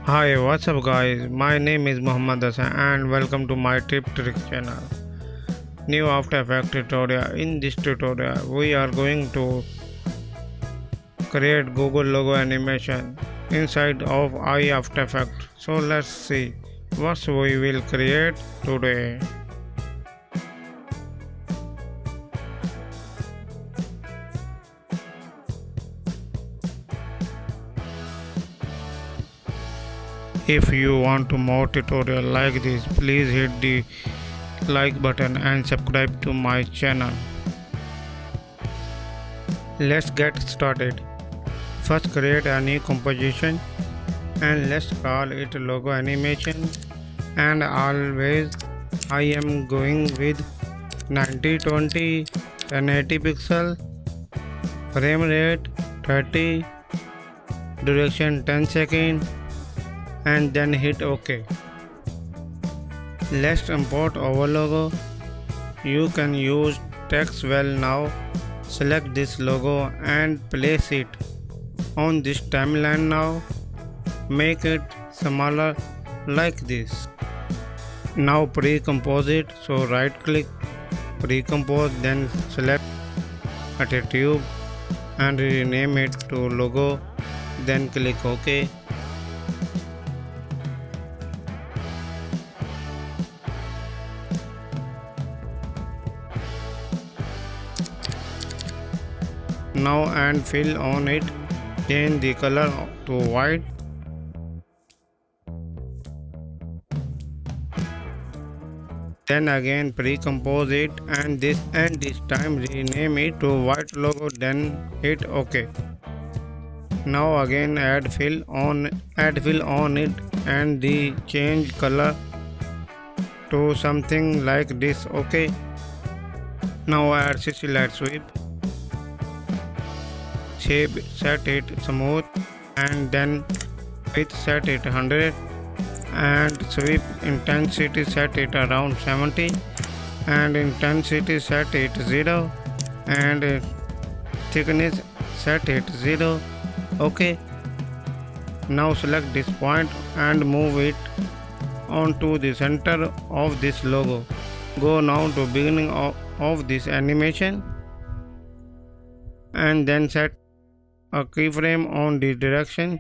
Hi, what's up, guys? My name is Muhammad Hasan and welcome to my Tip Tricks channel. New After Effects tutorial. In this tutorial, we are going to create Google logo animation inside of After Effects. So let's see what we will create today. If you want to more tutorial like this, please hit the like button and subscribe to my channel. Let's get started. First create a new composition and let's call it logo animation, and always I am going with 9020 1080 pixel, frame rate 30, duration 10 seconds, and then hit OK. Let's import our logo. You can use text well now. Select this logo and place it on this timeline now. Make it smaller like this. Now pre-compose it. So right click, pre-compose, then select attitude and rename it to logo. Then click OK. Now and fill on it, change the color to white. Then again pre-compose it and this time rename it to white logo, then hit OK. Now again add fill on it and the change color to something like this. OK. Now add CC light sweep. Shape set it smooth and then width set it 100 and sweep intensity set it around 70 and intensity set it 0 and thickness set it 0. OK. Now select this point and move it onto the center of this logo. Go now to beginning of this animation and then set a keyframe on the direction,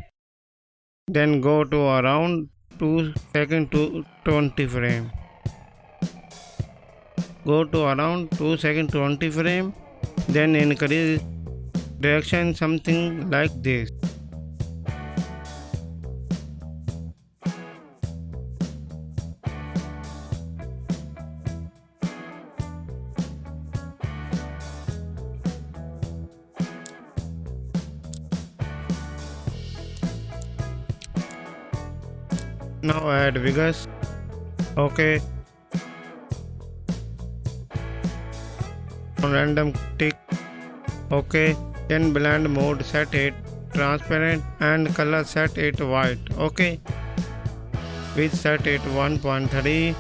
then go to around 2 second to 20 frame. Go to around 2 second 20 frame, then increase direction something like this. Now add Vegas. OK. Random tick. OK. Then blend mode set it transparent and color set it white. OK. Width set it 1.3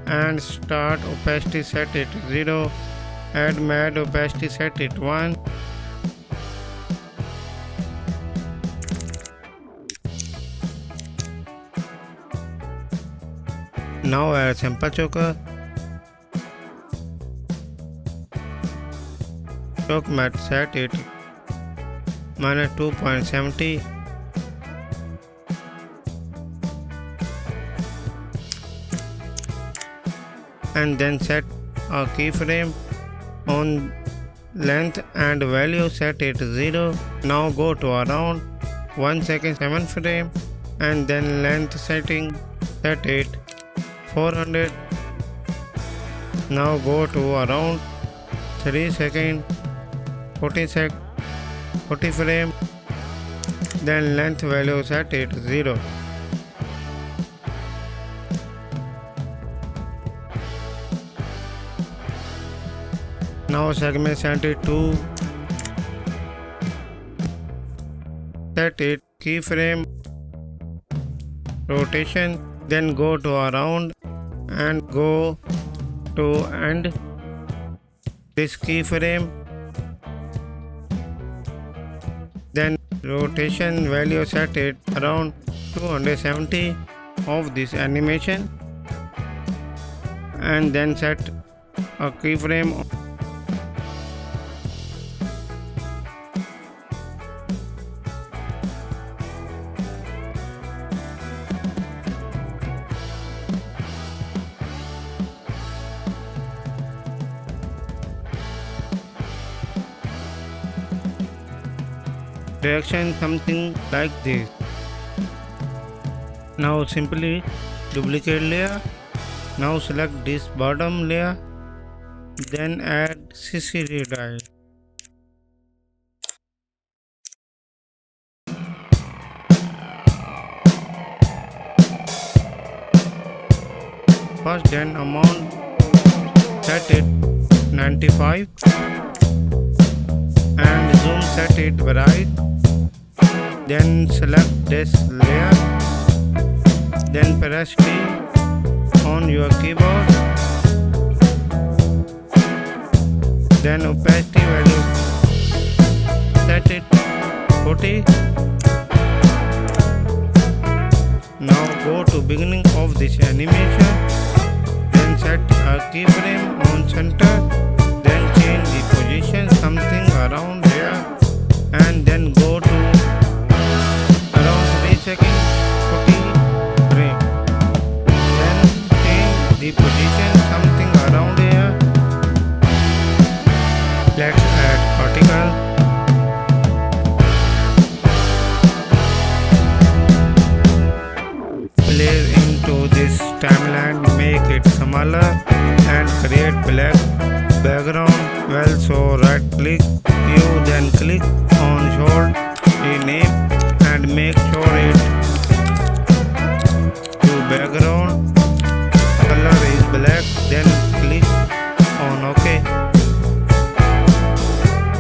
and start opacity set it 0. Add matte opacity set it 1. Now add sample choker. Choke matte set it minus 2.70. And then set a keyframe on length and value set it 0. Now go to around 1 second 7 frame and then length setting set it 400. Now go to around 3 second 40 frame, then length value set it 0. Now segment set it 2. Set it keyframe rotation, then go to around and go to end this keyframe Then rotation value set it around 270 of this animation, and then set a keyframe. Direction something like this. Now simply duplicate layer. Now select this bottom layer, then add CC dye. First then amount, set it 95 and zoom set it bright. Then select this layer, then press key on your keyboard, then opacity value set it 40. Now go to beginning of this animation, then set a keyframe on center, then change the position something around here, and then go to around 3 seconds 40 frame, then change the position something around here. Let's add vertical. Place into this timeline, make it smaller and create black background. Well, so right click you, then click on short name and make sure it to background color is black, then click on OK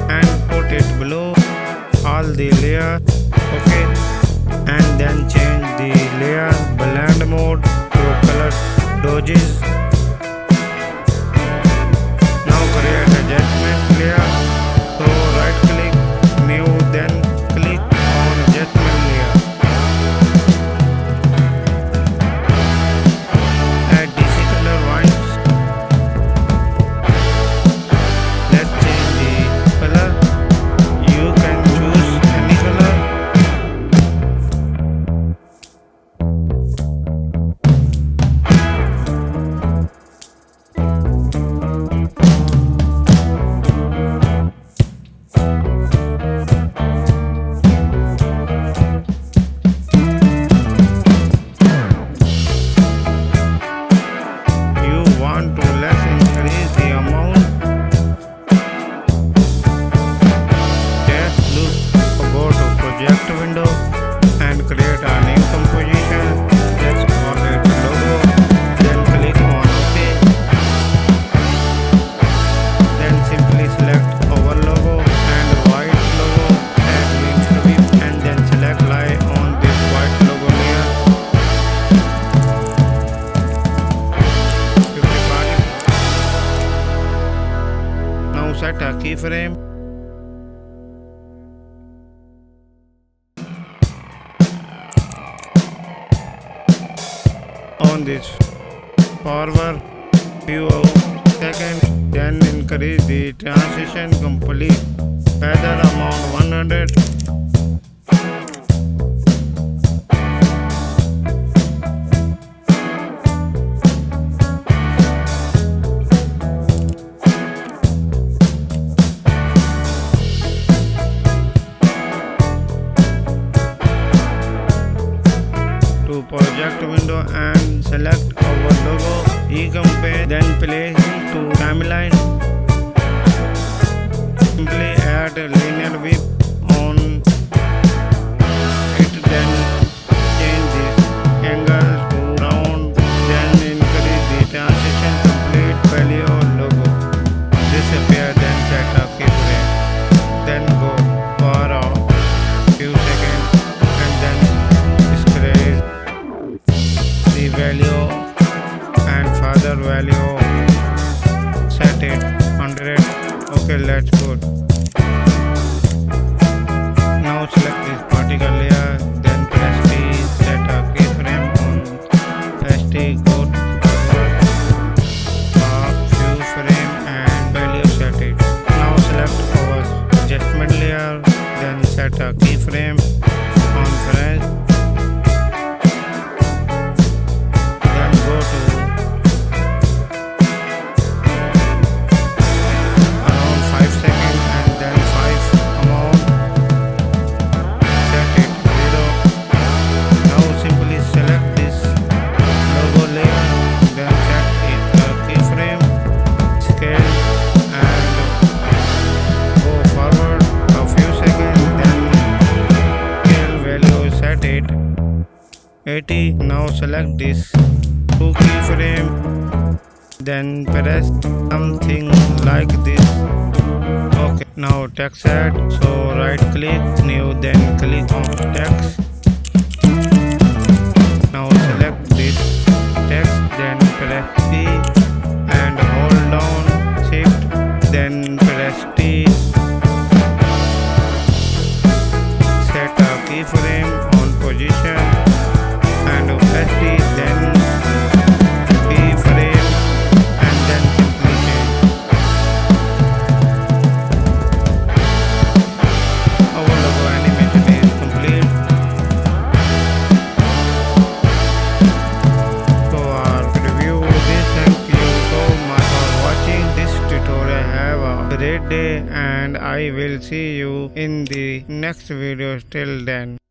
and put it below all the layer. OK, and then change the layer blend mode to color dodges. Now create adjustment layer, so right click new, then click on adjustment layer. Add DC color white. Let's change the color. You can choose any color. Want to less increase the amount, just go to project window and create a new composition. Let's call it logo, then click on OK, then simply select our logo and white logo, add link sweep, and then select lie on this white logo layer. Now set a keyframe. On this forward few seconds, then increase the transition complete feather amount 100. To project window and select our logo, eCampaign, then place to timeline. Simply add a linear whip on it, then change this angle to round, then increase the transition complete value logo. Disappear, then set a keyframe, then go for a few seconds and then discrete the value and further value, set it 100. Okay, let's go. Now select this to keyframe, then press something like this. Okay, now text add. So right click new, then click on text. Now select this text, then press T and hold down shift, then press T. Set a keyframe on position and press T, then keyframe and then simply change. Our logo animation is complete. So our review this. Thank you so much for watching this tutorial. Have a great day and I will see you in the next video. Till then.